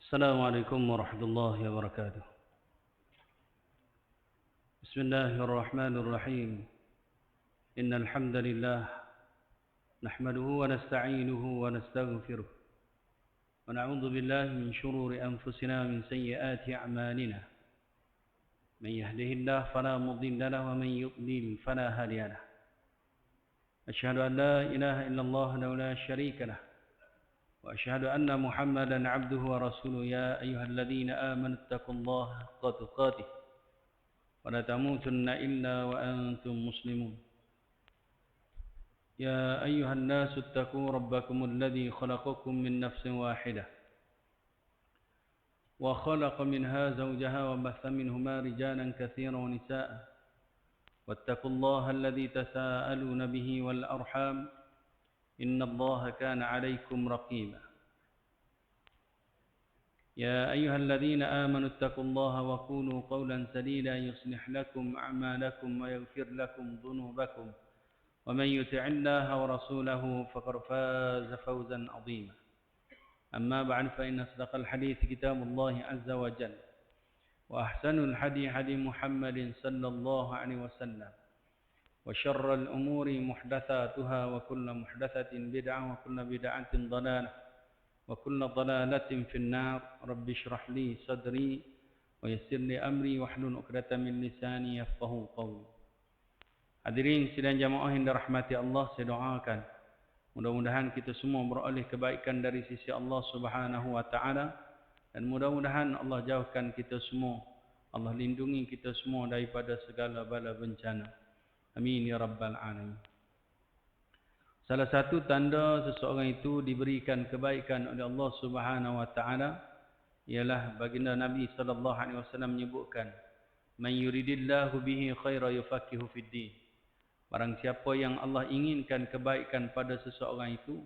السلام عليكم ورحمة الله وبركاته. بسم الله الرحمن الرحيم. إن الحمد لله نحمده ونستعينه ونستغفره ونعوذ بالله من شرور أنفسنا ومن سيئات أعمالنا. من يهده الله فلا مضل له ومن يضلل فلا هادي له. أشهد أن لا إله إلا الله وحده لا شريك له وأشهد أن محمدا عبده ورسوله. يا أيها الذين آمنوا اتقوا الله حق تقاته ولا تموتن إلا وأنتم مسلمون. يا أيها الناس اتقوا ربكم الذي خلقكم من نفس واحدة وخلق منها زوجها وبث منهما رجالا كثيرا ونساء واتقوا الله الذي تساءلون به والأرحام إن الله كان عليكم رقيبا. يا أيها الذين آمنوا اتقوا الله وقولوا قولا سديدا يصلح لكم أعمالكم ويغفر لكم ذنوبكم ومن يطع الله ورسوله فقد فاز فوزا عظيما. أما بعد فإن أصدق الحديث كتاب الله عز وجل وأحسن الحديث حديث محمد صلى الله عليه وسلم وشر الأمور محدثاتها وكل محدثة بدعة وكل بدعة ضلالة وكل ضلالة في النار. رب اشرح لي صدري ويسر لي أمري واحلل عقدة من لساني يفقهوا قولي. Hadirin sidang jamaah yang dirahmati Allah, saya doakan mudah-mudahan kita semua beroleh kebaikan dari sisi Allah Subhanahu wa taala dan mudah-mudahan Allah jauhkan kita semua, Allah lindungi kita semua daripada segala bala bencana. Amin ya rabbal alamin. Salah satu tanda seseorang itu diberikan kebaikan oleh Allah Subhanahu wa taala ialah baginda Nabi sallallahu alaihi wasallam menyebutkan, "Man yuridillahu bihi khairan yufaqihu fid din." Barang siapa yang Allah inginkan kebaikan pada seseorang itu,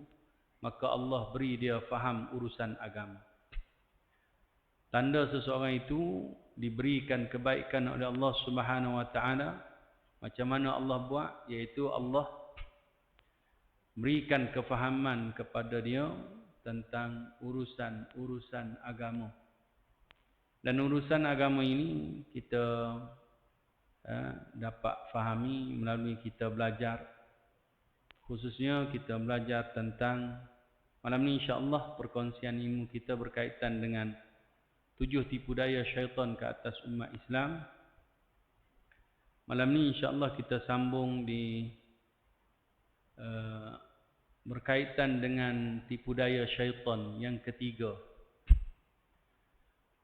maka Allah beri dia faham urusan agama. Tanda seseorang itu diberikan kebaikan oleh Allah Subhanahu wa taala, macam mana Allah buat, iaitu Allah berikan kefahaman kepada dia tentang urusan agama. Dan urusan agama ini kita dapat fahami melalui kita belajar. Khususnya kita belajar tentang, malam ni insya-Allah perkongsian ilmu kita berkaitan dengan 7 tipu daya syaitan ke atas umat Islam. Malam ni insya-Allah kita sambung di berkaitan dengan tipu daya syaitan yang ketiga,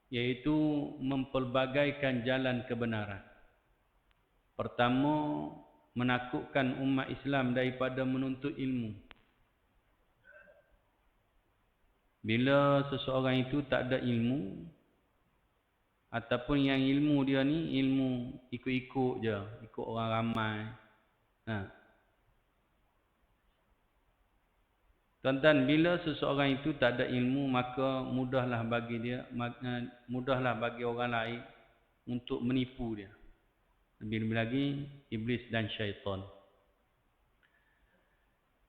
iaitu mempelbagaikan jalan kebenaran. Pertama, menakutkan umat Islam daripada menuntut ilmu. Bila seseorang itu tak ada ilmu, ataupun yang ilmu dia ni ilmu ikut-ikut je, ikut orang ramai. Tuan-tuan, bila seseorang itu tak ada ilmu, maka mudahlah bagi orang lain untuk menipu dia. Lebih-lebih lagi iblis dan syaitan.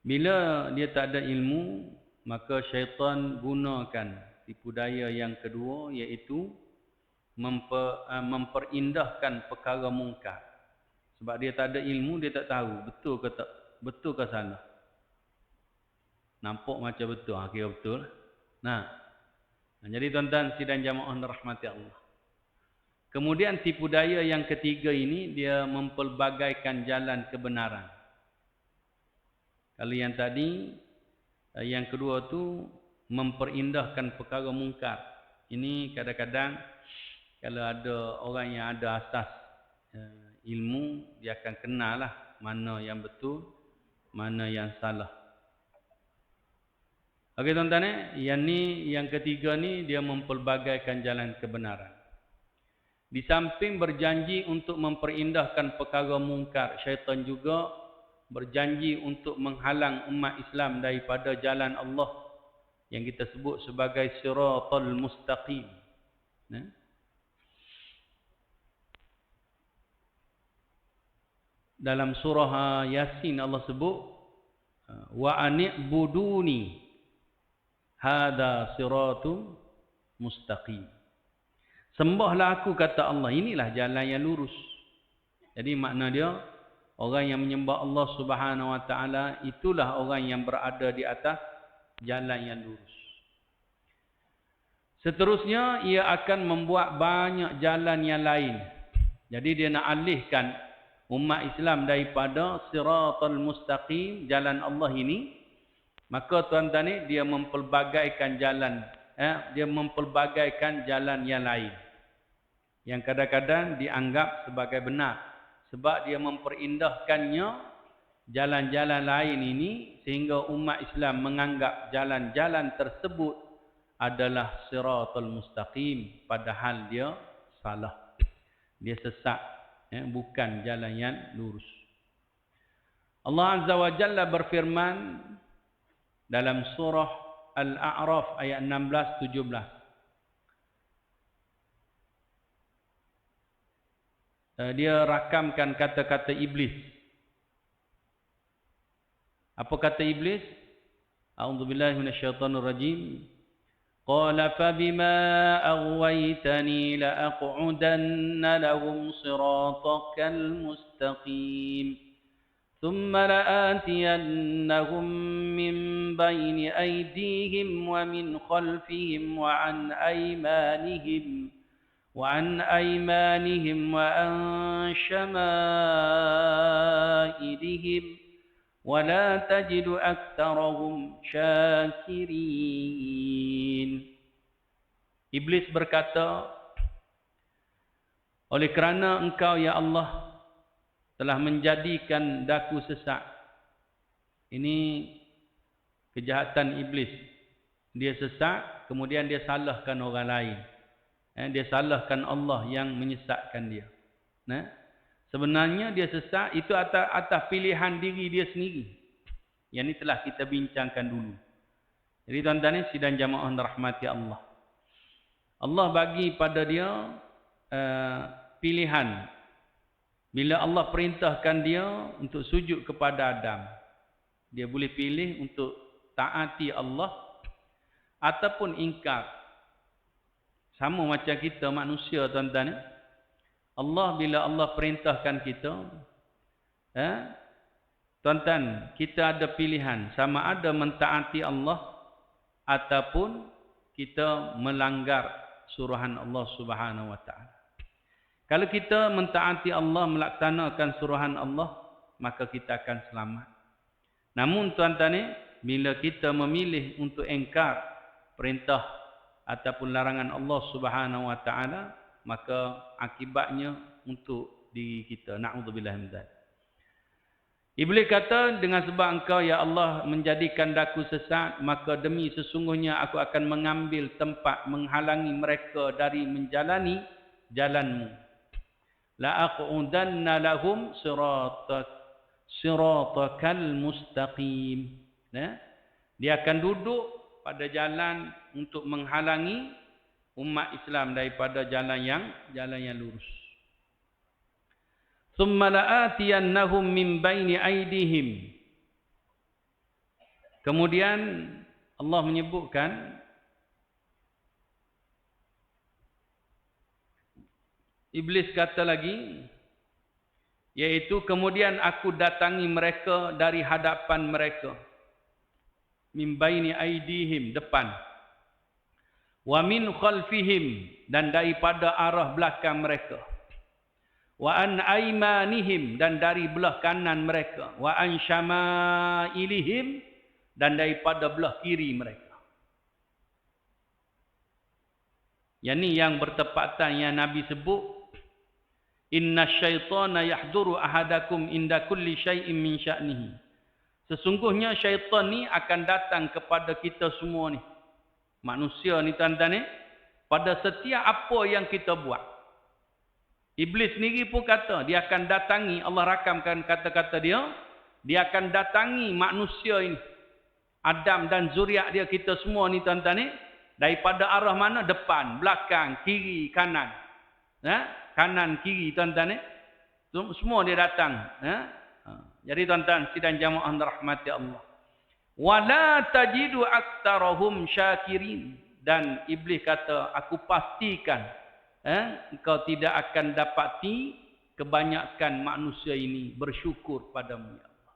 Bila dia tak ada ilmu, maka syaitan gunakan tipu daya yang kedua, iaitu memperindahkan perkara mungkar. Sebab dia tak ada ilmu, dia tak tahu betul ke salah. Nampak macam betul, kira betul. Jadi tuan-tuan sidang jamaah rahmati Allah. Kemudian tipu daya yang ketiga ini, dia mempelbagaikan jalan kebenaran. Kalau yang tadi, yang kedua tu memperindahkan perkara mungkar. Ini kadang-kadang kalau ada orang yang ada asas ilmu, dia akan kenal lah mana yang betul, mana yang salah. Okey tuan-tuan, yang ketiga ni dia mempelbagaikan jalan kebenaran. Di samping berjanji untuk memperindahkan perkara mungkar, syaitan juga berjanji untuk menghalang umat Islam daripada jalan Allah yang kita sebut sebagai siratal mustaqim. Dalam surah Yasin Allah sebut, wa ani'buduni hadza siratum mustaqim. Sembahlah aku, kata Allah, inilah jalan yang lurus. Jadi makna dia, orang yang menyembah Allah Subhanahu wa taala itulah orang yang berada di atas jalan yang lurus. Seterusnya ia akan membuat banyak jalan yang lain. Jadi dia nak alihkan umat Islam daripada siratal mustaqim, jalan Allah ini. Maka tuan-tuan ni dia mempelbagaikan jalan, dia mempelbagaikan jalan yang lain, yang kadang-kadang dianggap sebagai benar, sebab dia memperindahkannya jalan-jalan lain ini, sehingga umat Islam menganggap jalan-jalan tersebut adalah siratal mustaqim, padahal dia salah, dia sesat, bukan jalan yang lurus. Allah Azza wa Jalla berfirman dalam surah Al-A'raf ayat 16-17. Dia rakamkan kata-kata iblis. Apa kata iblis? A'udzubillahi minasyaitonir rajim. Qala fabima aghwaytani la'aq'udanna lahum siratakal mustaqim. ثم لآتينهم من بين أيديهم ومن خلفهم وعن أيمانهم وعن شمائلهم ولا تجد أكثرهم شاكرين. Iblis berkata, oleh kerana engkau ya Allah telah menjadikan daku sesat. Ini kejahatan iblis. Dia sesat, kemudian dia salahkan orang lain. Dia salahkan Allah yang menyesatkan dia. Sebenarnya dia sesat itu atas pilihan diri dia sendiri. Yang ini telah kita bincangkan dulu. Jadi tuan-tuan ni sidang jamaah rahmati Allah. Allah bagi pada dia pilihan. Bila Allah perintahkan dia untuk sujud kepada Adam, dia boleh pilih untuk taati Allah ataupun ingkar. Sama macam kita manusia tuan-tuan. Allah bila Allah perintahkan kita, tuan-tuan, kita ada pilihan. Sama ada mentaati Allah ataupun kita melanggar suruhan Allah Subhanahu wa taala. Kalau kita mentaati Allah, melaksanakan suruhan Allah, maka kita akan selamat. Namun tuan-tuan ni, bila kita memilih untuk engkar perintah ataupun larangan Allah Subhanahu wa taala, maka akibatnya untuk diri kita. Na'udzubillah min dzalik. Iblis kata, dengan sebab engkau ya Allah menjadikan daku sesat, maka demi sesungguhnya aku akan mengambil tempat menghalangi mereka dari menjalani jalanmu. La'aqudanna lahum siratakal mustaqim. Dia akan duduk pada jalan untuk menghalangi umat Islam daripada jalan yang lurus. Thumma la'atiyannahum min baini aydihim. Kemudian Allah menyebutkan Iblis kata lagi, iaitu kemudian aku datangi mereka dari hadapan mereka. Min baini aidihim, depan. Wa min khalfihim, dan daripada arah belakang mereka. Wa an aymanihim, dan dari belah kanan mereka. Wa an syama'ilihim, dan daripada belah kiri mereka. Yang ni yang bertepatan yang Nabi sebut. Inna syaitana yahduru ahadakum inda kulli syai'in min sya'nihi. Sesungguhnya syaitan ni akan datang kepada kita semua ni. Manusia ni tuan-tuan ni. Pada setiap apa yang kita buat. Iblis sendiri pun kata, dia akan datangi, Allah rakamkan kata-kata dia. Dia akan datangi manusia ini. Adam dan zuriat dia, kita semua ni tuan-tuan ni. Daripada arah mana? Depan, belakang, kiri, kanan. Kanan, kiri, tuan-tuan ni. Semua dia datang. Jadi tuan-tuan, sidang jamaah rahmati Allah. Wala tajidu aktsarahum syakirin. dan iblis kata, aku pastikan engkau tidak akan dapati kebanyakan manusia ini bersyukur padamu ya Allah.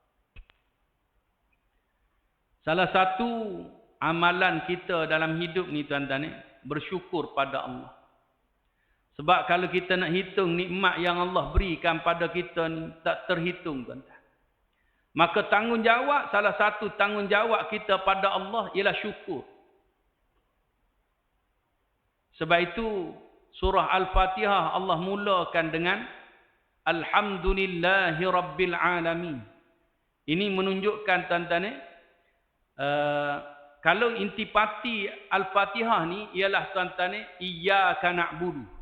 Salah satu amalan kita dalam hidup ni tuan-tuan, bersyukur pada Allah. Sebab kalau kita nak hitung nikmat yang Allah berikan pada kita ni tak terhitung tuan-tuan. Maka tanggungjawab, salah satu tanggungjawab kita pada Allah ialah syukur. Sebab itu surah Al-Fatihah Allah mulakan dengan Alhamdulillahi Rabbil Alamin. Ini menunjukkan tuan-tuan, kalau intipati Al-Fatihah ni ialah tuan-tuan, Iyyaka na'budu.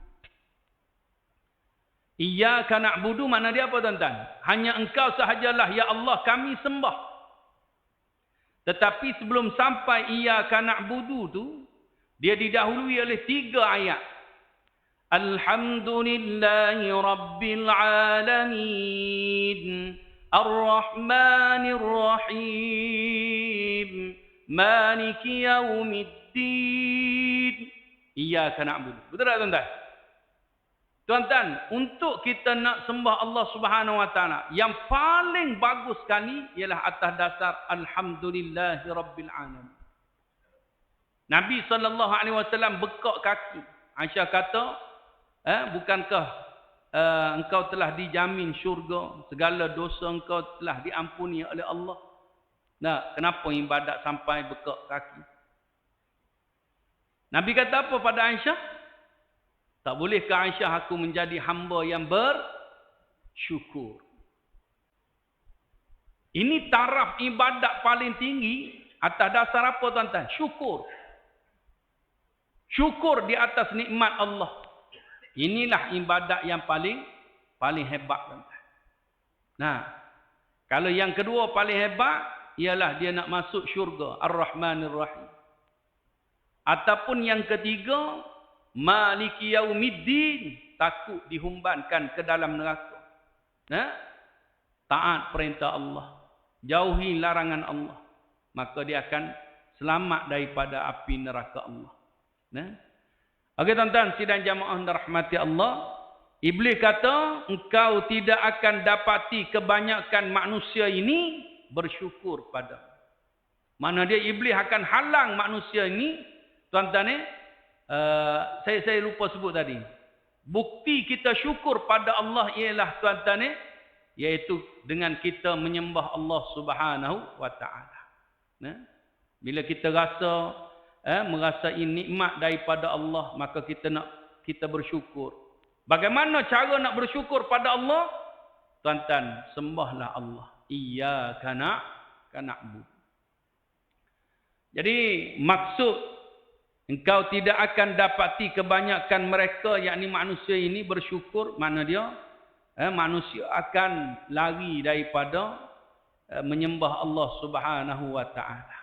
Iyyaka na'budu makna dia apa tuan-tuan? Hanya engkau sahajalah ya Allah kami sembah. Tetapi sebelum sampai Iyyaka na'budu tu, dia didahului oleh 3 ayat. Alhamdulillahi Rabbil Alamin. Ar-Rahmanir Rahim. Maliki Yaumiddin. Iyyaka na'budu. Betul tak tuan-tuan? Tuan-tuan, untuk kita nak sembah Allah Subhanahu Wa Taala, yang paling bagus sekali ialah atas dasar Alhamdulillahi Rabbil Alamin. Nabi SAW bekak kaki. Aisyah kata, bukankah engkau telah dijamin syurga, segala dosa engkau telah diampuni oleh Allah. Nah, kenapa ibadat sampai bekak kaki? Nabi kata apa pada Aisyah? Tak bolehkah Aisyah aku menjadi hamba yang bersyukur? Ini taraf ibadat paling tinggi atas dasar apa tuan-tuan? Syukur. Syukur di atas nikmat Allah. Inilah ibadat yang paling hebat tuan-tuan. Nah, kalau yang kedua paling hebat ialah dia nak masuk syurga, Ar-Rahmanir Rahim. Ataupun yang ketiga, Maliki Yaumiddin, takut dihumbankan ke dalam neraka. Taat perintah Allah, jauhi larangan Allah, maka dia akan selamat daripada api neraka Allah. Okey tuan-tuan, sidang jamaah dirahmati Allah, iblis kata engkau tidak akan dapati kebanyakan manusia ini bersyukur pada. Mana dia iblis akan halang manusia ini, tuan-tuan saya lupa sebut tadi. Bukti kita syukur pada Allah ialah tuan-tuan iaitu dengan kita menyembah Allah Subhanahu Wa Taala. Bila kita merasai nikmat daripada Allah, maka kita bersyukur. Bagaimana cara nak bersyukur pada Allah? Tuan-tuan, sembahlah Allah. Iyyaka na'budu. Jadi maksud engkau tidak akan dapati kebanyakan mereka, yakni manusia ini bersyukur, mana dia manusia akan lari daripada menyembah Allah Subhanahu Wa Taala.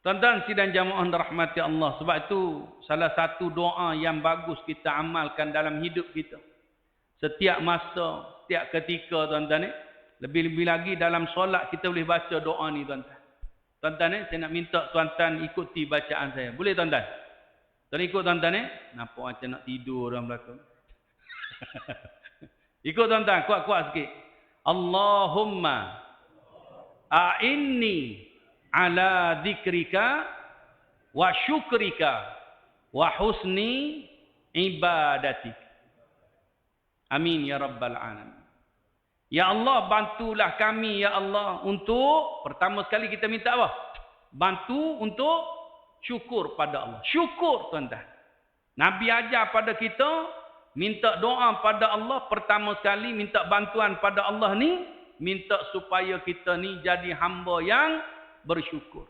Tuan-tuan sidang jamaah dirahmati Allah, sebab itu salah satu doa yang bagus kita amalkan dalam hidup kita. Setiap masa, setiap ketika tuan-tuan, lebih-lebih lagi dalam solat kita boleh baca doa ni tuan-tuan. Tuan-tuan saya nak minta tuan-tuan ikuti bacaan saya. Boleh tuan-tuan? Tuan ikut tuan-tuan nampak macam nak tidur dalam belakang. Ikut tuan-tuan, kuat-kuat sikit. Allahumma a'inni ala dzikrika wa syukrika wa husni ibadatik. Amin ya rabbal alamin. Ya Allah, bantulah kami ya Allah untuk, pertama sekali kita minta apa? Bantu untuk syukur pada Allah. Syukur tuan-tuan. Nabi ajar pada kita, minta doa pada Allah, pertama sekali minta bantuan pada Allah ni, minta supaya kita ni jadi hamba yang bersyukur.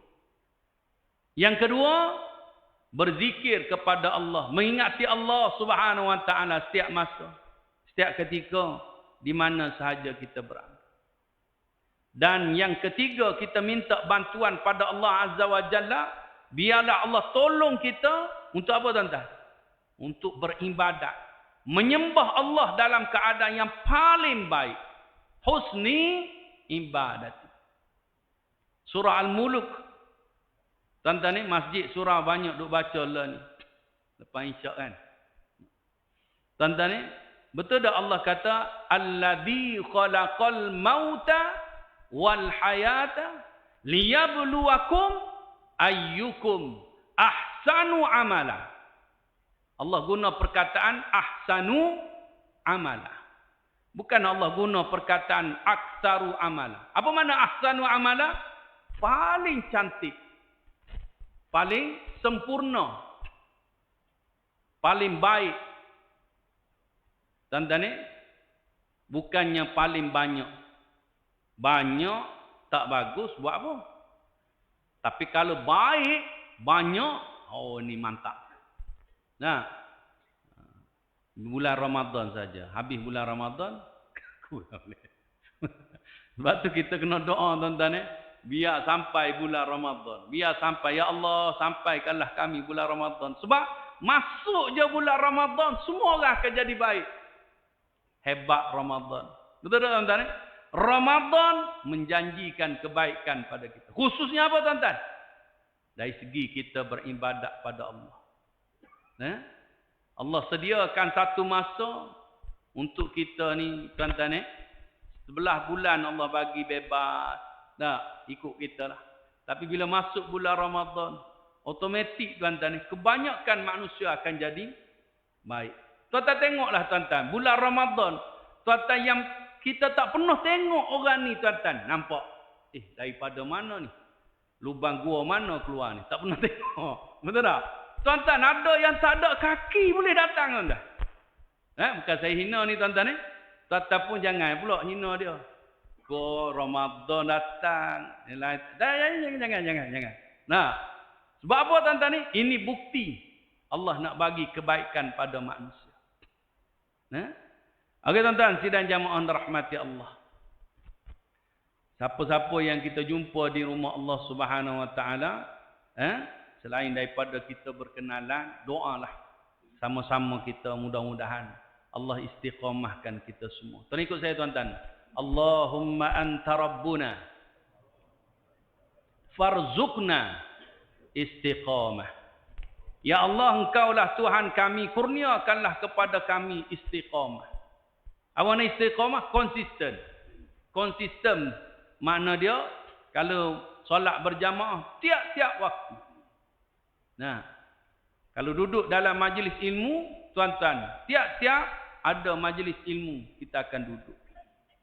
Yang kedua, berzikir kepada Allah, mengingati Allah Subhanahu Wa Taala setiap masa, setiap ketika, di mana sahaja kita berada. Dan yang ketiga, kita minta bantuan pada Allah Azza wa Jalla, biarlah Allah tolong kita untuk apa tuan-tuan? Untuk beribadat, menyembah Allah dalam keadaan yang paling baik. Husni ibadat. Surah Al-Muluk Tuan-tuan ni masjid surau banyak duk baca lah ni. Lepas isyak kan. Tuan-tuan ni, betul tak Allah kata, Alladhi khalaqal mauta wal hayata liyabluwakum ayyukum ahsanu amala. Allah guna perkataan ahsanu amala. Bukan Allah guna perkataan aksaru amala. Apa makna ahsanu amala? Paling cantik. Paling sempurna. Paling baik. Tuan-tuan ni, bukannya paling banyak. Banyak tak bagus, buat apa? Tapi kalau baik, banyak, oh ni mantap. Nah, bulan Ramadan saja. Habis bulan Ramadan, sebab tu kita kena doa tuan-tuan ni. Biar sampai bulan Ramadan. Biar sampai, ya Allah, sampaikanlah kami bulan Ramadan. Sebab masuk je bulan Ramadan, semua orang akan jadi baik. Hebat Ramadan. Betul tak tuan-tuan? Ramadan menjanjikan kebaikan pada kita. Khususnya apa tuan-tuan? Dari segi kita beribadat pada Allah. Allah sediakan satu masa untuk kita ni tuan-tuan. 11 bulan Allah bagi bebas. Ikut kita lah. Tapi bila masuk bulan Ramadan, automatik tuan-tuan, kebanyakan manusia akan jadi baik. Tuan-tuan tengoklah tuan-tuan, bulan Ramadan, tuan-tuan yang kita tak pernah tengok orang ni tuan-tuan, nampak. Daripada mana ni? Lubang gua mana keluar ni? Tak pernah tengok. Betul tak? Tuan-tuan, ada yang tak ada kaki boleh datang tuan-tuan. Bukan saya hina ni tuan-tuan ni. Tuan-tuan pun jangan pula hina dia. Ramadan datang. Jangan. Nah, sebab apa tuan-tuan ni? Ini bukti Allah nak bagi kebaikan pada manusia. Okey tuan-tuan, sidang jamaah rahmati Allah. Siapa-siapa yang kita jumpa di rumah Allah Subhanahu Wa Taala, selain daripada kita berkenalan, doalah sama-sama kita, mudah-mudahan Allah istiqamahkan kita semua. Tuan ikut saya tuan-tuan. Allahumma anta rabbuna farzuqna istiqamah. Ya Allah, engkaulah Tuhan kami, kurniakanlah kepada kami istiqamah. Apa makna istiqamah? Konsisten. Konsisten makna dia, kalau solat berjamaah, tiap-tiap waktu. Nah, kalau duduk dalam majlis ilmu, tuan-tuan, tiap-tiap ada majlis ilmu, kita akan duduk.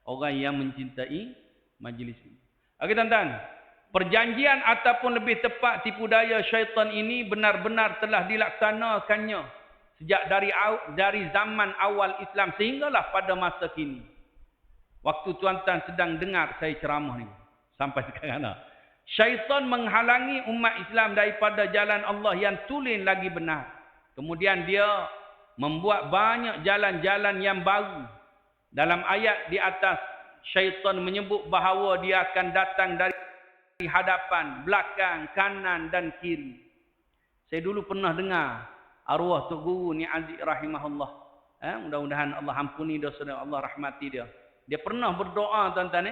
Orang yang mencintai majlis ini. Okey tuan-tuan, perjanjian ataupun lebih tepat tipu daya syaitan ini benar-benar telah dilaksanakannya sejak dari zaman awal Islam sehinggalah pada masa kini. Waktu tuan-tuan sedang dengar saya ceramah ni sampai sekarang lah. Syaitan menghalangi umat Islam daripada jalan Allah yang tulen lagi benar. Kemudian dia membuat banyak jalan-jalan yang baru. Dalam ayat di atas, syaitan menyebut bahawa dia akan datang dari hadapan, belakang, kanan dan kiri. Saya dulu pernah dengar arwah Tok Guru Ni Aziz rahimahullah. Mudah-mudahan Allah ampuni dosa dia, Allah rahmati dia. Dia pernah berdoa tuan-tuan.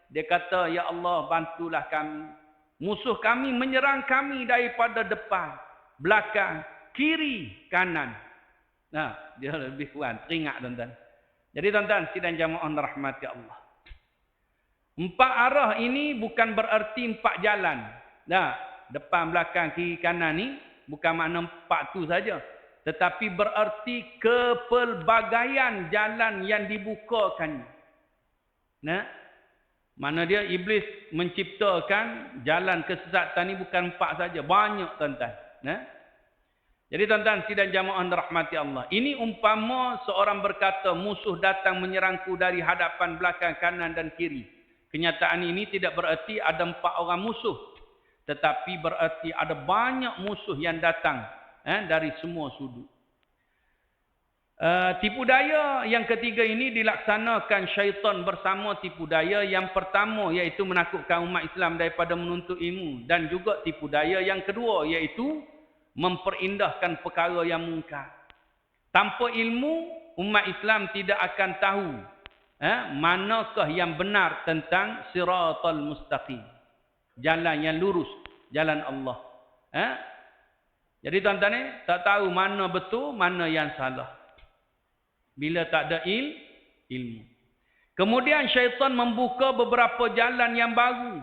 Dia kata, ya Allah, bantulah kami. Musuh kami menyerang kami daripada depan, belakang, kiri, kanan. Nah, dia lebih kurang teringat tuan-tuan. Jadi tuan-tuan, sidang jamaah rahmati Allah. 4 arah ini bukan bererti 4 jalan. Nah, depan, belakang, kiri, kanan ni bukan makna 4 tu saja. Tetapi bererti kepelbagaian jalan yang dibukakannya. Nah, mana dia iblis menciptakan jalan kesesatan ni bukan 4 saja, banyak tuan-tuan. Nah, jadi tuan-tuan, sidang jamaah rahmati Allah. Ini umpama seorang berkata, musuh datang menyerangku dari hadapan, belakang, kanan dan kiri. Kenyataan ini tidak bererti ada 4 orang musuh. Tetapi bererti ada banyak musuh yang datang dari semua sudut. Tipu daya yang ketiga ini dilaksanakan syaitan bersama tipu daya yang pertama, iaitu menakutkan umat Islam daripada menuntut ilmu. Dan juga tipu daya yang kedua, iaitu memperindahkan perkara yang mungkar. Tanpa ilmu, umat Islam tidak akan tahu manakah yang benar tentang siratal mustaqim, jalan yang lurus, jalan Allah. Jadi tuan-tuan ni tak tahu mana betul, mana yang salah. Bila tak ada ilmu. Kemudian syaitan membuka beberapa jalan yang baru.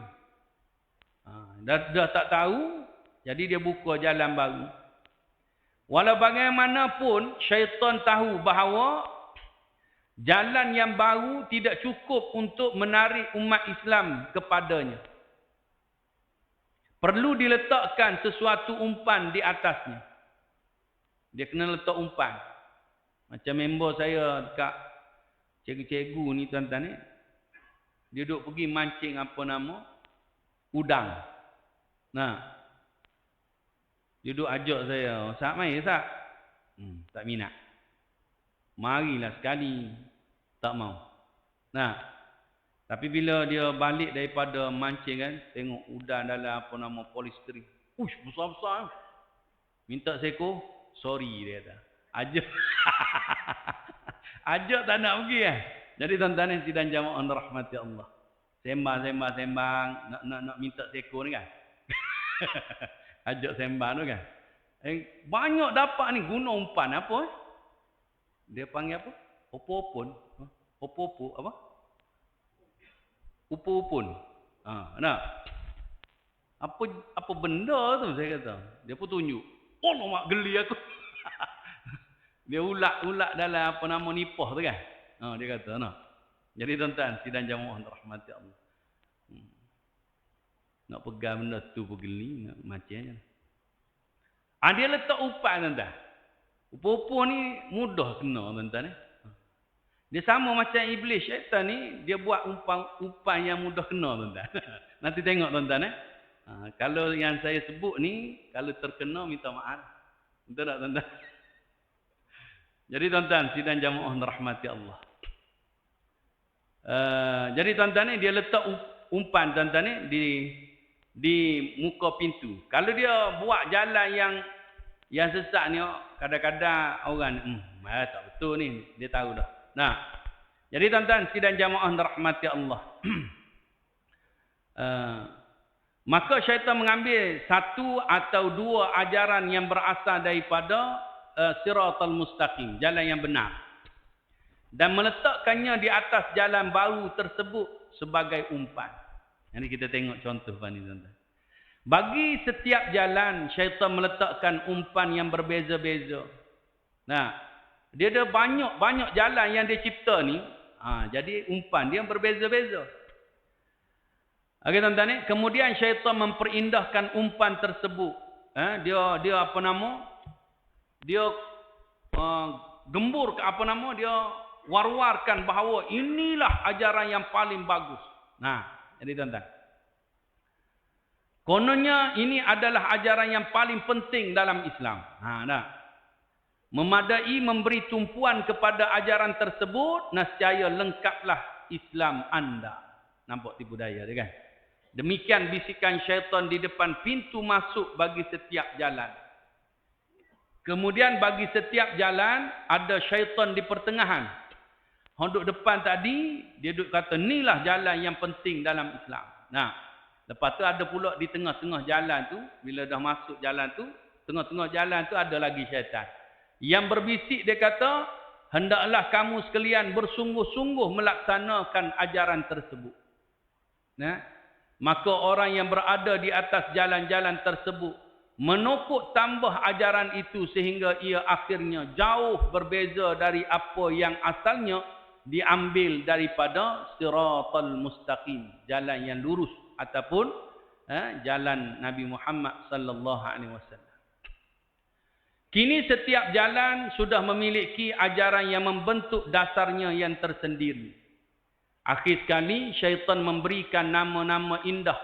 Dah tak tahu, jadi dia buka jalan baru. Walau bagaimanapun, syaitan tahu bahawa jalan yang baru tidak cukup untuk menarik umat Islam kepadanya. Perlu diletakkan sesuatu umpan di atasnya. Dia kena letak umpan. Macam member saya dekat cikgu-cikgu ni tuan-tuan ni. Dia duduk pergi mancing apa nama? Udang. Nah. Dia duduk ajak saya. Ustaz mai Ustaz? Tak minat. Marilah sekali. Tak mau. Nah. Tapi bila dia balik daripada mancing kan, tengok udang dalam apa nama polisterin. Uish, besar-besar. Minta seko, sorry dia kata. Ajak. Ajak tak nak pergi kan. Jadi tuan-tuan ni sidang jamaah rahmati Allah. Sembang. Nak minta seko ni kan. Ajak sembang tu kan. Banyak dapat ni guna umpan apa? Dia panggil apa? Opo-opon. Opo-opo apa? Upun. Nak. Apa benda tu saya kata. Dia pun tunjuk. Oh, mak geli aku. Dia ulat dalam apa nama nipah tu kan. Dia kata nak. Jadi tuan-tuan, sidang jamaah rahmati Allah. Nak pegang benda tu pun geli, nak macamnya. Dia letak umpan tuan-tuan. Upun ni mudah kena tuan-tuan ni. Dia sama macam iblis syaitan ni, dia buat umpan yang mudah kena tuan-tuan. Nanti tengok tuan-tuan kalau yang saya sebut ni, kalau terkena minta maaf. Betul tak tuan-tuan? Jadi tuan-tuan, sidang jamaah rahmati Allah. Jadi tuan-tuan ni dia letak umpan tuan-tuan ni di muka pintu. Kalau dia buat jalan yang sesat ni, kadang-kadang orang tak betul ni, dia tahu dah. Nah, jadi tuan-tuan sidang jamaah rahmati Allah. Maka syaitan mengambil satu atau dua ajaran yang berasal daripada siratal mustaqim, jalan yang benar, dan meletakkannya di atas jalan baru tersebut sebagai umpan. Jadi kita tengok contoh ni tuan-tuan. Bagi setiap jalan syaitan meletakkan umpan yang berbeza-beza. Nah, dia ada banyak jalan yang dia cipta ni. Jadi umpan dia berbeza-beza. Okey tuan-tuan ni, kemudian syaitan memperindah umpan tersebut. Dia apa nama? Dia gembur ke apa nama? Dia war-warkan bahawa inilah ajaran yang paling bagus. Nah, jadi tuan-tuan. Kononnya ini adalah ajaran yang paling penting dalam Islam. Dah. Memadai memberi tumpuan kepada ajaran tersebut, nescaya lengkaplah Islam anda. Nampak tipu daya dia kan? Demikian bisikan syaitan di depan pintu masuk bagi setiap jalan. Kemudian bagi setiap jalan, ada syaitan di pertengahan. Duduk depan tadi, dia duduk kata, inilah jalan yang penting dalam Islam. Nah, lepas tu ada pula di tengah-tengah jalan tu, bila dah masuk jalan tu, tengah-tengah jalan tu ada lagi syaitan. Yang berbisik dia kata, hendaklah kamu sekalian bersungguh-sungguh melaksanakan ajaran tersebut. Nah, maka orang yang berada di atas jalan-jalan tersebut menokok tambah ajaran itu sehingga ia akhirnya jauh berbeza dari apa yang asalnya diambil daripada siratal mustaqim, jalan yang lurus ataupun jalan Nabi Muhammad sallallahu alaihi wasallam. Kini setiap jalan sudah memiliki ajaran yang membentuk dasarnya yang tersendiri. Akhir sekali syaitan memberikan nama-nama indah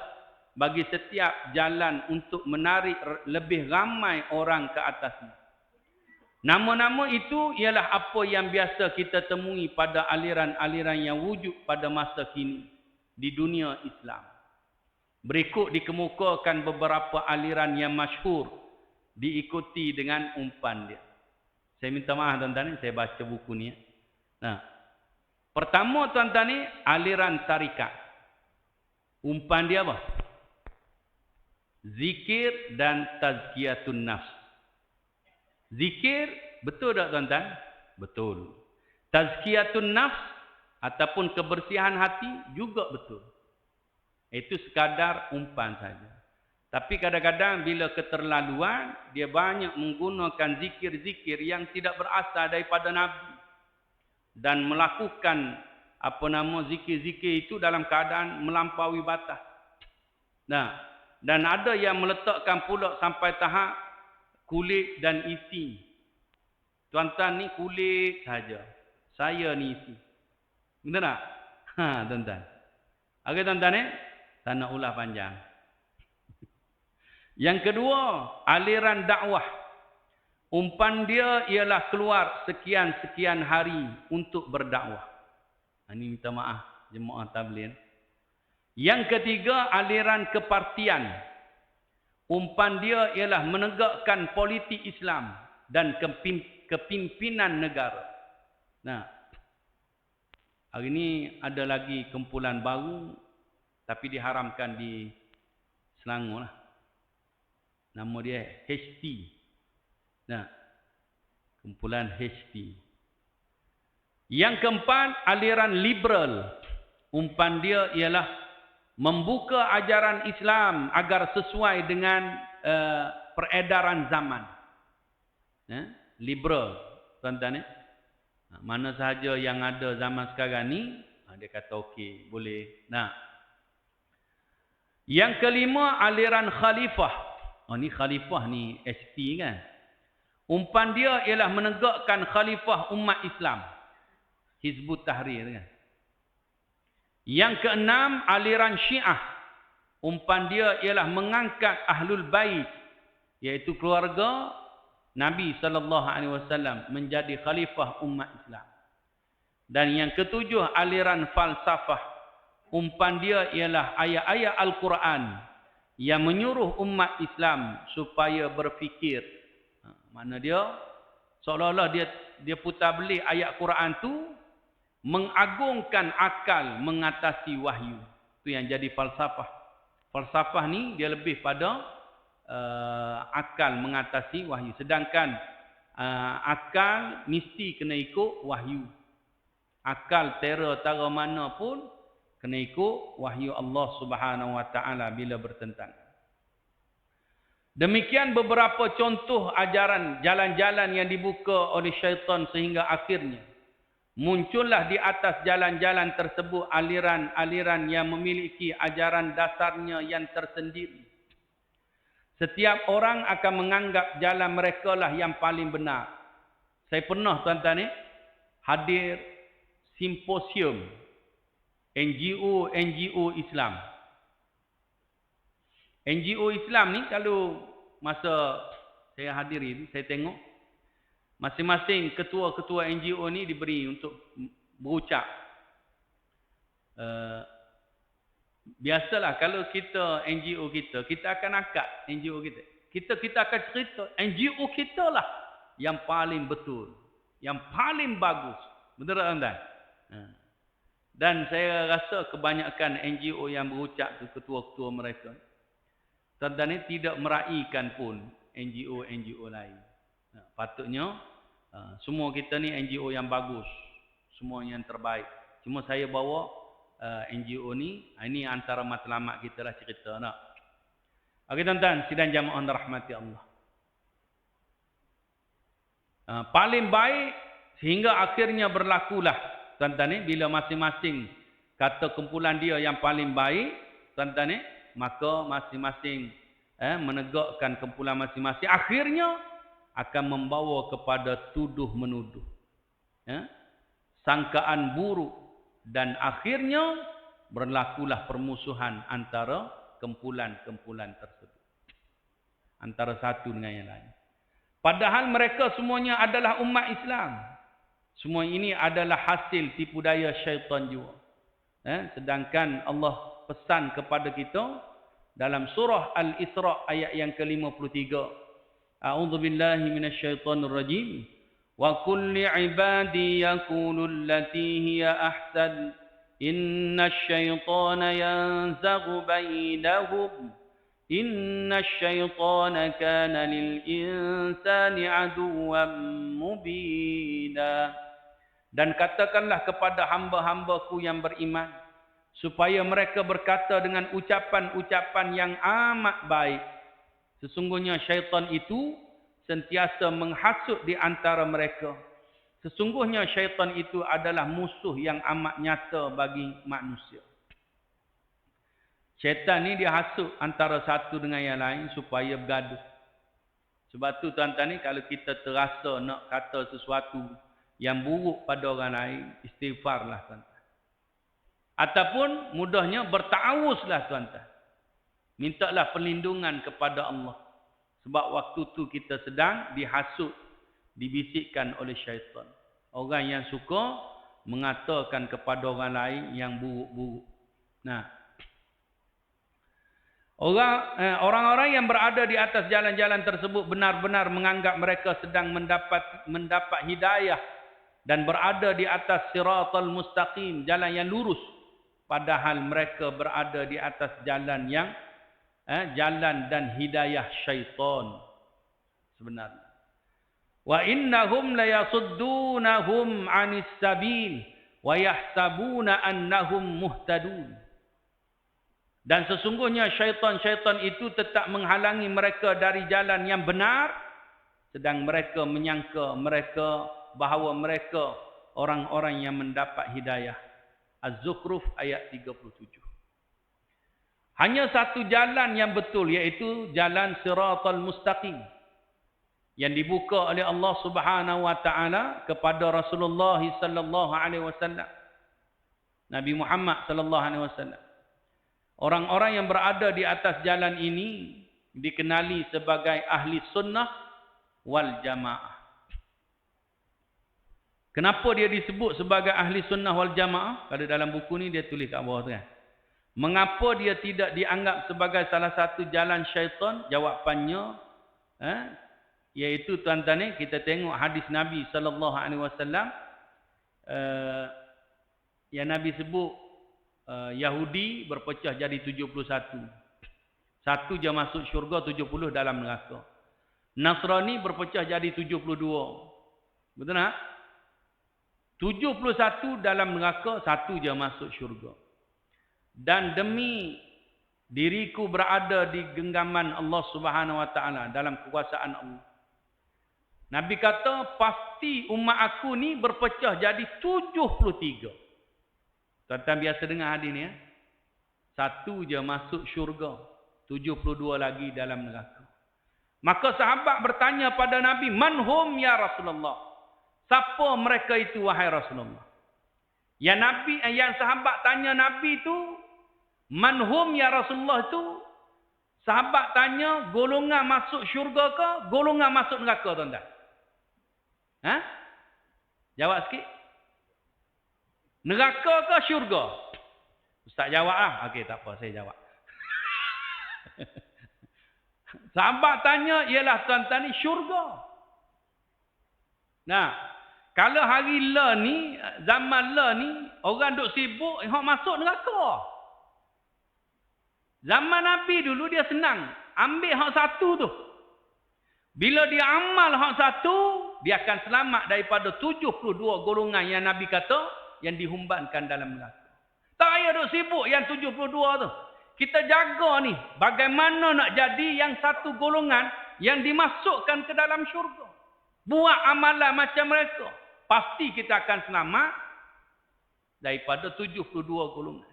bagi setiap jalan untuk menarik lebih ramai orang ke atasnya. Nama-nama itu ialah apa yang biasa kita temui pada aliran-aliran yang wujud pada masa kini di dunia Islam. Berikut dikemukakan beberapa aliran yang masyhur diikuti dengan umpan dia. Saya minta maaf tuan-tuan, saya baca buku ni. Nah, pertama tuan-tuan ni aliran tarikat. Umpan dia apa? zikir dan tazkiyatun nafs. Zikir, betul tak tuan-tuan? Betul. Tazkiyatun nafs ataupun kebersihan hati juga betul. Itu sekadar umpan saja. Tapi kadang-kadang bila keterlaluan, dia banyak menggunakan zikir-zikir yang tidak berasal daripada Nabi. Dan melakukan zikir-zikir itu dalam keadaan melampaui batas. Nah, dan ada yang meletakkan pula sampai tahap kulit dan isi. Tuan-tuan ni kulit saja. Saya ni isi. Betul tak? Tuan-tuan. Okey tuan-tuan tak nak ulah panjang. Yang kedua, aliran dakwah. Umpan dia ialah keluar sekian-sekian hari untuk berdakwah. Ini minta maaf jemaah tabligh. Yang ketiga, aliran kepartian. Umpan dia ialah menegakkan politik Islam dan kepimpinan negara. Nah, hari ini ada lagi kumpulan baru tapi diharamkan di Selangor lah. Nama dia HT. Nah, kumpulan HT. Yang keempat, aliran liberal. Umpan dia ialah membuka ajaran Islam agar sesuai dengan peredaran zaman. Liberal, tuan-tuan. Mana sahaja yang ada zaman sekarang ni, dia kata okey, boleh. Nah, yang kelima, aliran khalifah. Ni khalifah ni ST kan. Umpan dia ialah menegakkan khalifah umat Islam. Hizbut Tahrir kan. Yang keenam, aliran Syiah. Umpan dia ialah mengangkat Ahlul Bait, iaitu keluarga Nabi SAW menjadi khalifah umat Islam. Dan yang ketujuh, aliran falsafah. Umpan dia ialah ayat-ayat Al-Quran yang menyuruh umat Islam supaya berfikir. Mana dia seolah-olah dia putar balik ayat Quran tu mengagungkan akal mengatasi wahyu. Itu yang jadi falsafah. Falsafah ni dia lebih pada akal mengatasi wahyu. Sedangkan akal mesti kena ikut wahyu. Akal tera mana pun kena ikut wahyu Allah Subhanahu Wa Taala bila bertentang. Demikian beberapa contoh ajaran jalan-jalan yang dibuka oleh syaitan sehingga akhirnya muncullah di atas jalan-jalan tersebut aliran-aliran yang memiliki ajaran dasarnya yang tersendiri. Setiap orang akan menganggap jalan mereka lah yang paling benar. Saya pernah tuan-tuan hadir simposium NGO Islam. NGO Islam ni kalau masa saya hadiri, saya tengok masing-masing ketua-ketua NGO ni diberi untuk berucap. Biasalah kalau kita NGO kita akan akad NGO kita. Kita akan cerita NGO kita lah yang paling betul, yang paling bagus. Betul tak tuan-tuan? Dan saya rasa kebanyakan NGO yang berucap tu ketua-ketua mereka, tuan-tuan ni tidak meraihkan pun NGO lain. Patutnya semua kita ni NGO yang bagus, semua yang terbaik. Cuma saya bawa NGO ni, ini antara matlamat kita lah cerita nak. Okey tuan-tuan, sidang jamaah rahmati Allah. Paling baik sehingga akhirnya berlakulah tuan-tuan ni, bila masing-masing kata kumpulan dia yang paling baik, tuan-tuan ni, maka masing-masing menegakkan kumpulan masing-masing, akhirnya akan membawa kepada tuduh-menuduh. Sangkaan buruk, dan akhirnya berlakulah permusuhan antara kumpulan-kumpulan tersebut. Antara satu dengan yang lain. Padahal mereka semuanya adalah umat Islam. Semua ini adalah hasil tipu daya syaitan juga. Sedangkan Allah pesan kepada kita dalam surah Al-Isra ayat yang ke-53. A'udzubillahi minasyaitonir rajim. Wa kulli 'ibadi yaqulu allati hiya ahsan innasyaitana yanzaghu bainahum Inna syaitana kana lil insani aduwwan mubina. Dan katakanlah kepada hamba-hambaku yang beriman, supaya mereka berkata dengan ucapan-ucapan yang amat baik. Sesungguhnya syaitan itu sentiasa menghasut di antara mereka. Sesungguhnya syaitan itu adalah musuh yang amat nyata bagi manusia. Syaitan ni dia hasut antara satu dengan yang lain supaya bergaduh. Sebab tu tuan-tuan ni kalau kita terasa nak kata sesuatu yang buruk pada orang lain, istighfarlah tuan-tuan. Ataupun mudahnya berta'awuzlah tuan-tuan. Mintalah perlindungan kepada Allah. Sebab waktu tu kita sedang dihasut, dibisikkan oleh syaitan. Orang yang suka mengatakan kepada orang lain yang buruk-buruk. Nah, orang-orang yang berada di atas jalan-jalan tersebut benar-benar menganggap mereka sedang mendapat hidayah dan berada di atas siratal mustaqim, jalan yang lurus, padahal mereka berada di atas jalan yang jalan dan hidayah syaitan sebenarnya. Wa innahum la yasuddunahum 'anis sabil wa yahsabuna annahum muhtadun. Dan sesungguhnya syaitan-syaitan itu tetap menghalangi mereka dari jalan yang benar, sedang mereka menyangka bahawa mereka orang-orang yang mendapat hidayah. Az-Zukhruf ayat 37. Hanya satu jalan yang betul, iaitu jalan siratal mustaqim yang dibuka oleh Allah Subhanahu wa taala kepada Rasulullah sallallahu alaihi wasallam, Nabi Muhammad sallallahu alaihi wasallam. Orang-orang yang berada di atas jalan ini dikenali sebagai ahli sunnah wal jamaah. Kenapa dia disebut sebagai ahli sunnah wal jamaah? Pada dalam buku ni dia tulis kat bawah tu kan. Mengapa dia tidak dianggap sebagai salah satu jalan syaitan? Jawapannya iaitu tuan-tuan ni, kita tengok hadis Nabi sallallahu alaihi wasallam yang Nabi sebut Yahudi berpecah jadi 71. Satu je masuk syurga, 70 dalam neraka. Nasrani berpecah jadi 72. Betul tak? 71 dalam neraka, satu je masuk syurga. Dan demi diriku berada di genggaman Allah Subhanahu wa taala, dalam kekuasaan Allah. Nabi kata pasti umat aku ni berpecah jadi 73. Tuan-tuan biasa dengar hadis ni ya. Satu je masuk syurga, 72 lagi dalam neraka. Maka sahabat bertanya pada Nabi, "Man hum ya Rasulullah?" Siapa mereka itu wahai Rasulullah? Yang sahabat tanya Nabi itu, "Man hum ya Rasulullah?" itu sahabat tanya golongan masuk syurga ke golongan masuk neraka, tuan-tuan? Jawab sikit. Neraka ke syurga? Ustaz jawab lah. Okey, tak apa, saya jawab. Sahabat tanya ialah tuan-tuan ni syurga. Nah, kalau hari la ni, zaman la ni, orang duk sibuk, hak masuk neraka. Zaman Nabi dulu dia senang. Ambil hak satu tu. Bila dia amal hak satu, dia akan selamat daripada 72 golongan yang Nabi kata, yang dihumbankan dalam neraka. Tak payah duk sibuk yang 72 tu. Kita jaga ni, bagaimana nak jadi yang satu golongan yang dimasukkan ke dalam syurga. Buat amalan macam mereka. Pasti kita akan selamat daripada 72 golongan.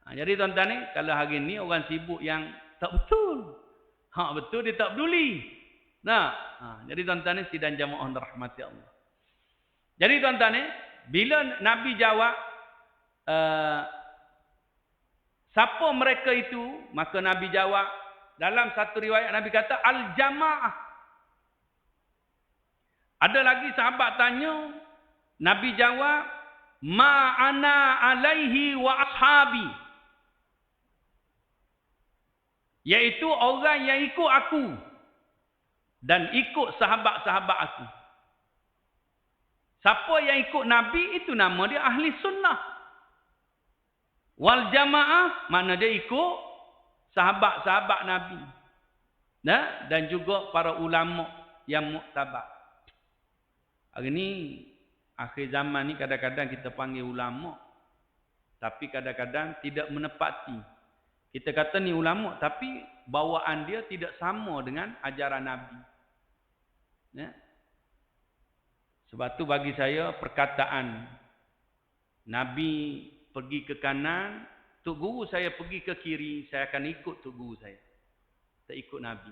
Jadi tuan-tuan ni, kalau hari ni orang sibuk yang tak betul. Hak betul dia tak peduli. Jadi tuan-tuan ni sidang jamaah rahmati Allah. Jadi tuan-tuan ni, bila Nabi jawab siapa mereka itu, maka Nabi jawab, dalam satu riwayat Nabi kata al-jamaah. Ada lagi sahabat tanya, Nabi jawab, ma ana alaihi wa ashabi. Iaitu orang yang ikut aku dan ikut sahabat-sahabat aku. Siapa yang ikut Nabi, itu nama dia ahli sunnah. Wal jamaah, mana dia ikut sahabat-sahabat Nabi. Dan juga para ulama yang muktabar. Hari ni, akhir zaman ni kadang-kadang kita panggil ulama. Tapi kadang-kadang tidak menepati. Kita kata ni ulama, tapi bawaan dia tidak sama dengan ajaran Nabi. Sebab tu bagi saya perkataan Nabi pergi ke kanan, Tok Guru saya pergi ke kiri, saya akan ikut Tok Guru saya. Saya ikut Nabi.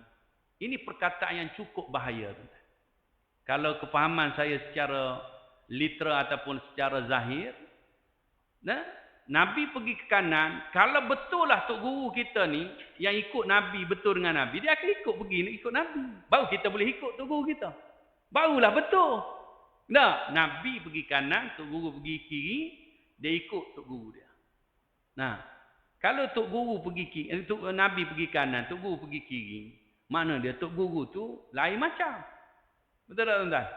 Ini perkataan yang cukup bahaya. Kalau kefahaman saya secara literal ataupun secara zahir, Nabi pergi ke kanan, kalau betul lah Tok Guru kita ni, yang ikut Nabi betul dengan Nabi, dia akan ikut Nabi. Baru kita boleh ikut Tok Guru kita. Barulah betul. Nabi pergi kanan, Tok Guru pergi kiri, dia ikut Tok Guru dia. Kalau Tok Guru pergi kiri, Nabi pergi kanan, Tok Guru pergi kiri, mana dia Tok Guru tu lain macam. Betul tak tuan-tuan?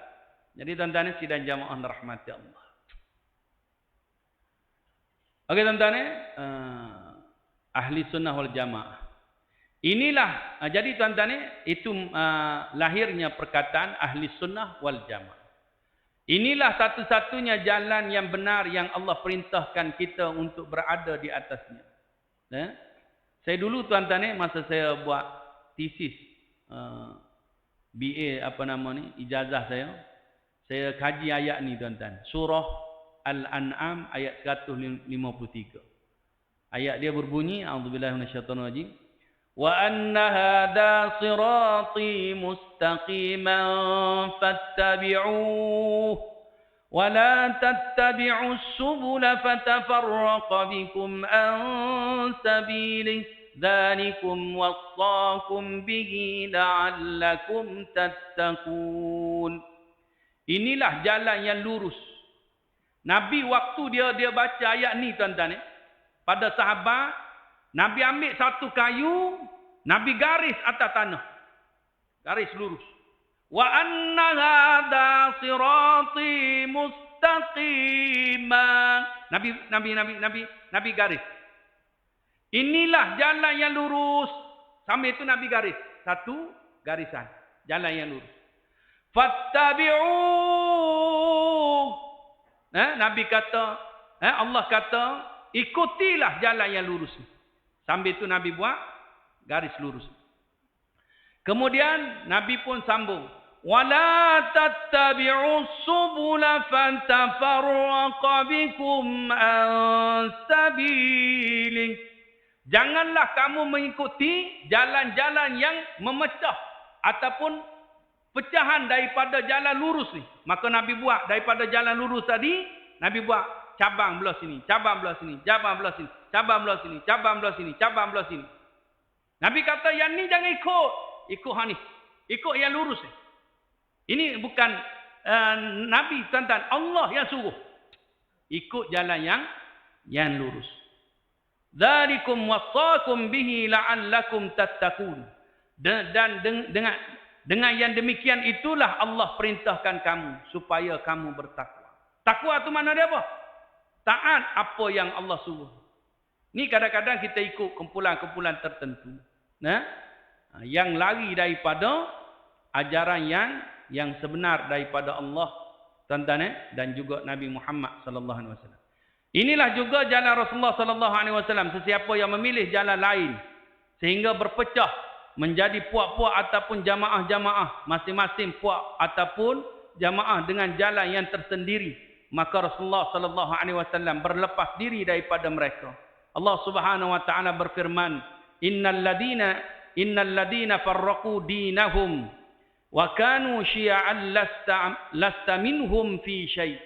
Jadi tuan-tuan sidang jamaah rahmati Allah. Okey tuan-tuan ahli sunnah wal jamaah. Inilah jadi tuan-tuan itu lahirnya perkataan ahli sunnah wal jamaah. Inilah satu-satunya jalan yang benar yang Allah perintahkan kita untuk berada di atasnya. Saya dulu tuan-tuan masa saya buat tesis BA ijazah saya kaji ayat ni tuan-tuan. Surah Al-An'am ayat 153. Ayat dia berbunyi, a'udzubillahi minasyaitonir rajim. Wa anna hadha sirati mustaqiman fattabi'uhu wa la tattabi'us subula fatafarraqa bikum an sabilihi dzalikum wassaakum bihi la'allakum tattaqun. Inilah jalan yang lurus. Nabi waktu dia baca ayat ni tuan-tuan pada sahabat, Nabi ambil satu kayu, Nabi garis atas tanah. Garis lurus. Wa anna hadha sirati mustaqiman. Nabi garis. Inilah jalan yang lurus. Sambil itu Nabi garis. Satu garisan. Jalan yang lurus. Fattabi'uh. Nabi kata, Allah kata, ikutilah jalan yang lurus. Sambil itu Nabi buat garis lurus. Kemudian Nabi pun sambung. Wala tattabi'us subula fatafarraqa bikum an sabilihi. Janganlah kamu mengikuti jalan-jalan yang memecah ataupun pecahan daripada jalan lurus ni. Maka Nabi buat daripada jalan lurus tadi, Nabi buat cabang belah sini, cabang belah sini, cabang belah sini, cabang belah sini, cabang belah sini, cabang belah sini. Nabi kata yang ni jangan ikut hang ni. Ikut yang lurus ni. Ini bukan Nabi tuan-tuan, Allah yang suruh. Ikut jalan yang lurus. Dzalikum wassaakum bihi la'allakum tattaqun. Dan dengan yang demikian itulah Allah perintahkan kamu supaya kamu bertakwa. Takwa tu mana dia apa? Taat apa yang Allah suruh. Ni kadang-kadang kita ikut kumpulan-kumpulan tertentu. Yang lari daripada ajaran yang sebenar daripada Allah tuan-tuan dan juga Nabi Muhammad sallallahu alaihi wasallam. Inilah juga jalan Rasulullah sallallahu alaihi wasallam. Sesiapa yang memilih jalan lain sehingga berpecah menjadi puak-puak ataupun jamaah-jamaah, masing-masing puak ataupun jamaah dengan jalan yang tersendiri, maka Rasulullah sallallahu alaihi wasallam berlepas diri daripada mereka. Allah Subhanahu wa taala berfirman, innal ladina farraqu dinahum wa kanu syi'an lasta minhum fi syai'.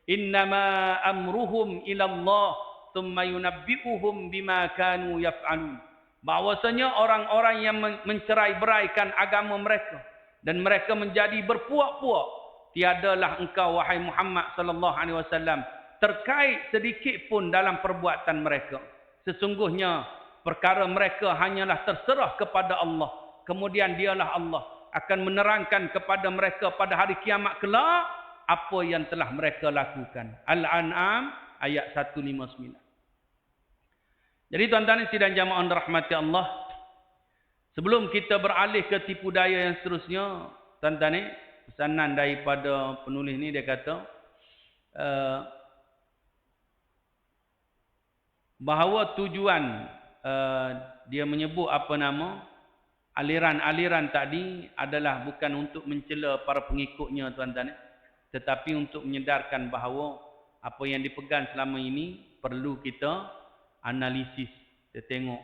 Innama amruhum ila Allah thumma yunabbi'uhum bima kanu yaf'alun. Bahwasanya orang-orang yang mencerai-beraikan agama mereka dan mereka menjadi berpuak-puak, tiadalah engkau wahai Muhammad sallallahu alaihi wasallam terkait sedikit pun dalam perbuatan mereka. Sesungguhnya perkara mereka hanyalah terserah kepada Allah. Kemudian dialah Allah akan menerangkan kepada mereka pada hari kiamat kelak apa yang telah mereka lakukan. Al-An'am ayat 159. Jadi tuan-tuan sidang jamaah rahmati Allah, Sebelum kita beralih ke tipu daya yang seterusnya, tuan-tuan ni, pesanan daripada penulis ni dia kata bahawa tujuan dia menyebut apa nama aliran-aliran tadi adalah bukan untuk mencela para pengikutnya, tuan-tuan, tetapi untuk menyedarkan bahawa apa yang dipegang selama ini perlu kita analisis. Kita tengok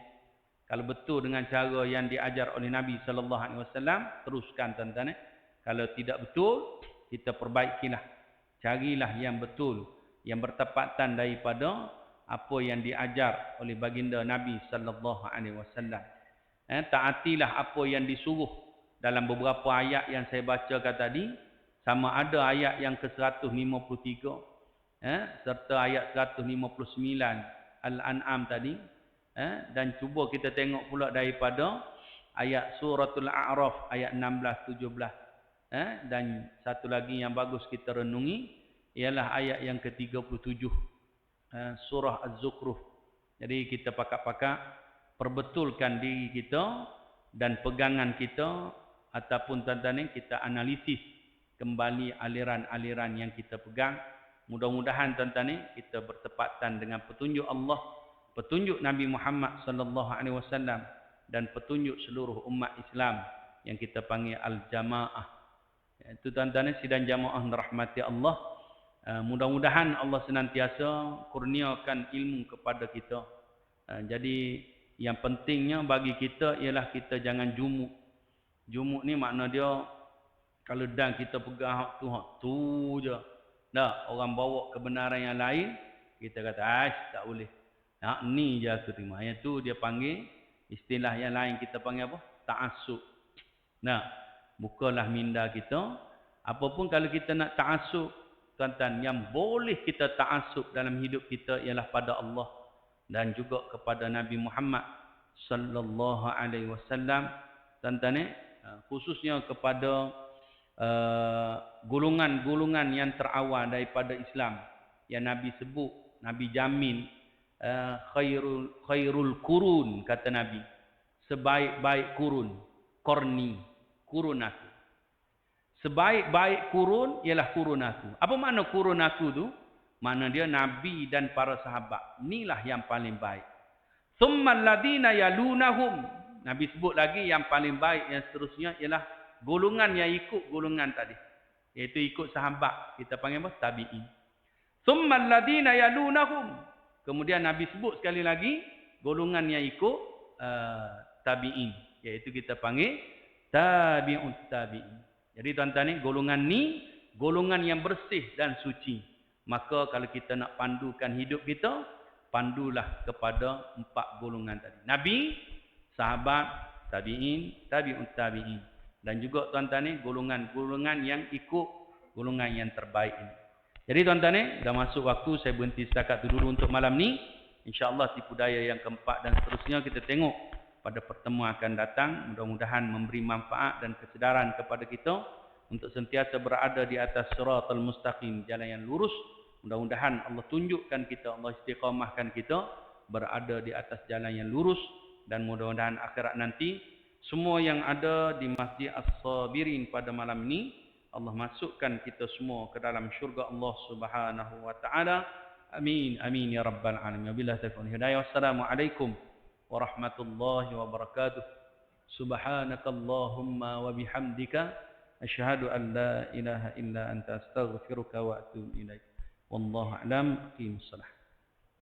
kalau betul dengan cara yang diajar oleh Nabi sallallahu alaihi wasallam, teruskan, tuan-tuan. Kalau tidak betul, kita perbaikilah. Carilah yang betul, yang bertepatan daripada apa yang diajar oleh baginda Nabi sallallahu alaihi wasallam. Taatilah apa yang disuruh dalam beberapa ayat yang saya bacakan tadi, sama ada ayat yang ke-153 serta ayat 159 Al-An'am tadi, dan cuba kita tengok pula daripada ayat suratul A'raf ayat 16-17, dan satu lagi yang bagus kita renungi ialah ayat yang ke-37 surah Az-Zukhruf. Jadi kita pakak-pakak perbetulkan diri kita dan pegangan kita, ataupun tuan-tuan kita analisis kembali aliran-aliran yang kita pegang. Mudah-mudahan tuan-tuan kita bertepatan dengan petunjuk Allah, petunjuk Nabi Muhammad sallallahu alaihi wasallam, dan petunjuk seluruh umat Islam yang kita panggil al-jamaah. Itu tuan-tuan sidang jamaah rahmati Allah. Mudah-mudahan Allah senantiasa kurniakan ilmu kepada kita. Jadi yang pentingnya bagi kita ialah kita jangan jumuk. Jumuk ni makna dia kalau dan kita pegang hak tu je. Dah orang bawa kebenaran yang lain, kita kata tak boleh. Hak ni je aku terima. Yang tu dia panggil, istilah yang lain kita panggil apa? Ta'assub. Nah, bukalah minda kita. Apapun kalau kita nak ta'assub, tuan-tuan, yang boleh kita ta'assub dalam hidup kita ialah pada Allah dan juga kepada Nabi Muhammad sallallahu alaihi wasallam. Tuan-tuan, khususnya kepada golongan-golongan yang terawal daripada Islam yang Nabi sebut, Nabi jamin khairul kurun, kata Nabi, sebaik-baik kurun, korni, kurun aku. Sebaik-baik kurun ialah kurun aku. Apa makna kurun aku tu? Makna dia Nabi dan para sahabat. Inilah yang paling baik. Thummal ladina yalunahum. Nabi sebut lagi yang paling baik yang seterusnya ialah golongan yang ikut golongan tadi, iaitu ikut sahabat. Kita panggil apa? Tabi'in. Thummal ladina yalunahum. Kemudian Nabi sebut sekali lagi golongan yang ikut tabi'in, iaitu kita panggil tabi'ut tabi'in. Jadi tuan-tuan ni, golongan ni golongan yang bersih dan suci. Maka kalau kita nak pandukan hidup kita, pandulah kepada 4 golongan tadi. Nabi, sahabat, tabi'in, tabi'ut tabi'in. Dan juga tuan-tuan ni golongan-golongan yang ikut golongan yang terbaik ini. Jadi tuan-tuan ni, dah masuk waktu saya berhenti setakat itu dulu untuk malam ni. InsyaAllah tipu daya yang keempat dan seterusnya kita tengok pada pertemuan akan datang. Mudah-mudahan memberi manfaat dan kesedaran kepada kita untuk sentiasa berada di atas siratal mustaqim, jalan yang lurus. Mudah-mudahan Allah tunjukkan kita, Allah istiqamahkan kita berada di atas jalan yang lurus. Dan mudah-mudahan akhirat nanti semua yang ada di Masjid As-Sabirin pada malam ini, Allah masukkan kita semua ke dalam syurga Allah Subhanahu wa taala. Amin amin ya rabbal alamin. Wabillahi taufiq wal hidayah. Wassalamualaikum warahmatullahi wabarakatuh. Subhanakallahumma wa bihamdika asyhadu an la ilaha illa anta astaghfiruka wa atubu ilaik. Wallahu a'lam. Qimus shalah.